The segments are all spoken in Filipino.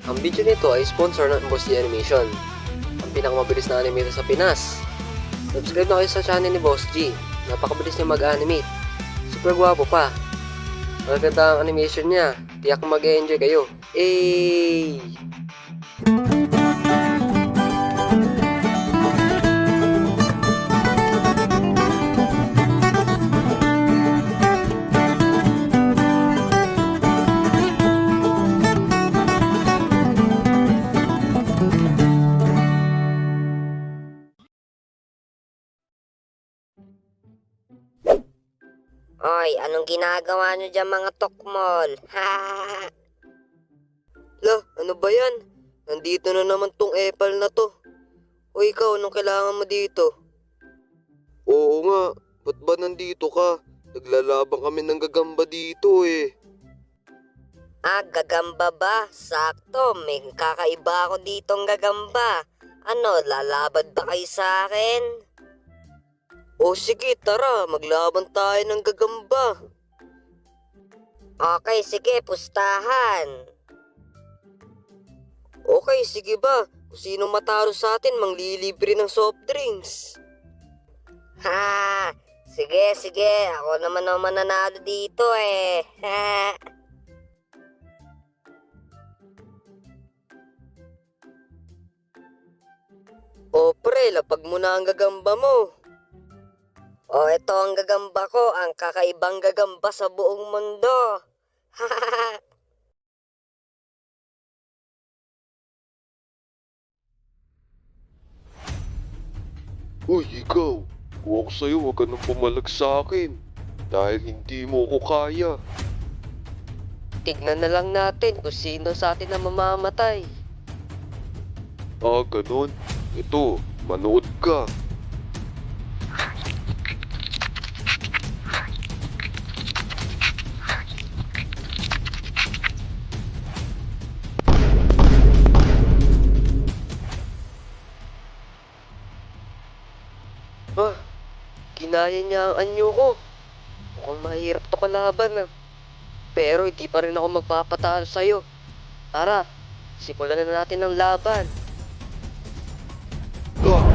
Ang video nito ay sponsor ng Boss G Animation, ang pinakamabilis na animator sa Pinas. Subscribe na kayo sa channel ni Boss G. Napakabilis niya mag-animate. Super gwapo pa. Maganda ang animation niya. Tiyak mag-enjoy kayo. Hey! Oy, anong ginagawa nyo dyan mga tokmol? Ha? Lah, ano ba yan? Nandito na naman tong epal na to. O ikaw, anong kailangan mo dito? Oo nga, ba't ba nandito ka? Naglalabang kami ng gagamba dito eh. Ah, gagamba ba? Sakto, may kakaiba ako ditong gagamba. Ano, lalabad ba kayo sa akin? O sige, tara, maglaban tayo ng gagamba. Okay, sige, pustahan. Okay, sige ba? Kung sino matalo sa atin, manglilibre ng soft drinks. Ha? Sige, sige, ako naman ang mananalo dito eh. Ha? O pre, lapag mo na ang gagamba mo. O, ito ang gagamba ko, ang kakaibang gagamba sa buong mundo. Ha? Uy, ikaw! Kung ako sa'yo, huwag ka nang pumalag sa akin. Dahil hindi mo ko kaya. Tignan na lang natin kung sino sa atin na mamamatay. Ah, ganon. Ito, manood ka. Ah, ginaya niya ang anyo ko. Mukhang mahirap to kalaban ah. Pero hindi pa rin ako magpapatalo sa'yo. Tara, simulan na natin ang laban. Ah!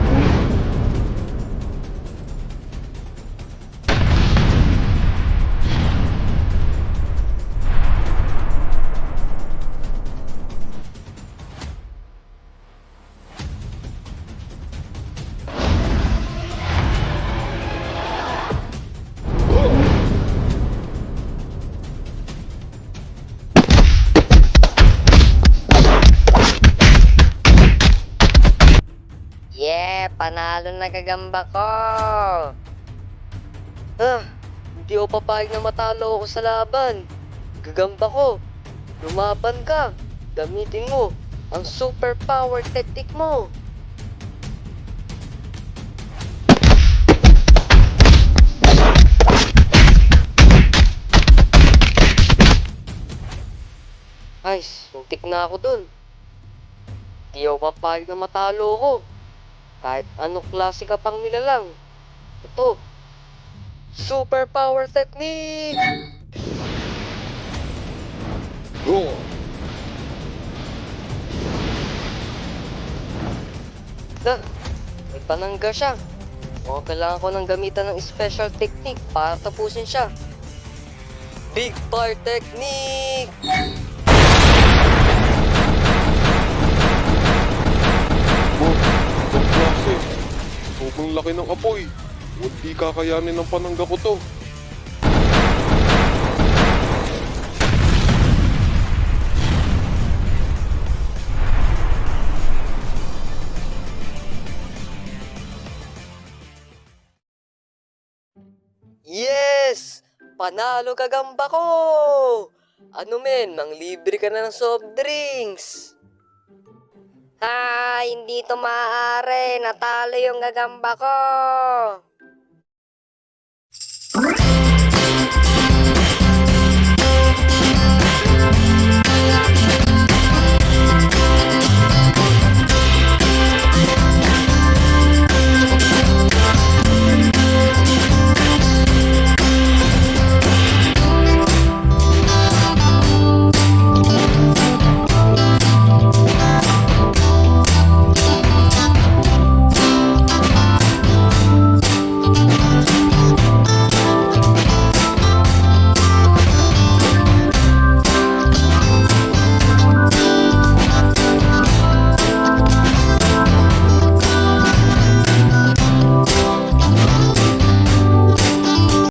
Yeah, panalo na gagamba ko. Ah, hindi ako papayag na matalo ako sa laban. Gagamba ko. Lumaban ka. Gamitin mo ang super power technique mo. Ay, suntik na ako dun. Di ako papayag na matalo ko. Kahit anong klase ka pang nilalang. Ito, super power technique! Oh! Na, may panangga siya. Mukhang kailangan ko ng gamitan ng special technique para tapusin siya. Big Fire Technique! Oh! Ang klase! Sobrang laki ng apoy. Hindi kakayanin ng panangga ko to. Yes! Panalo gagamba ko! Ano men, manglibre ka na ng soft drinks! Ha, hindi to maaari. Natalo yung gagamba ko.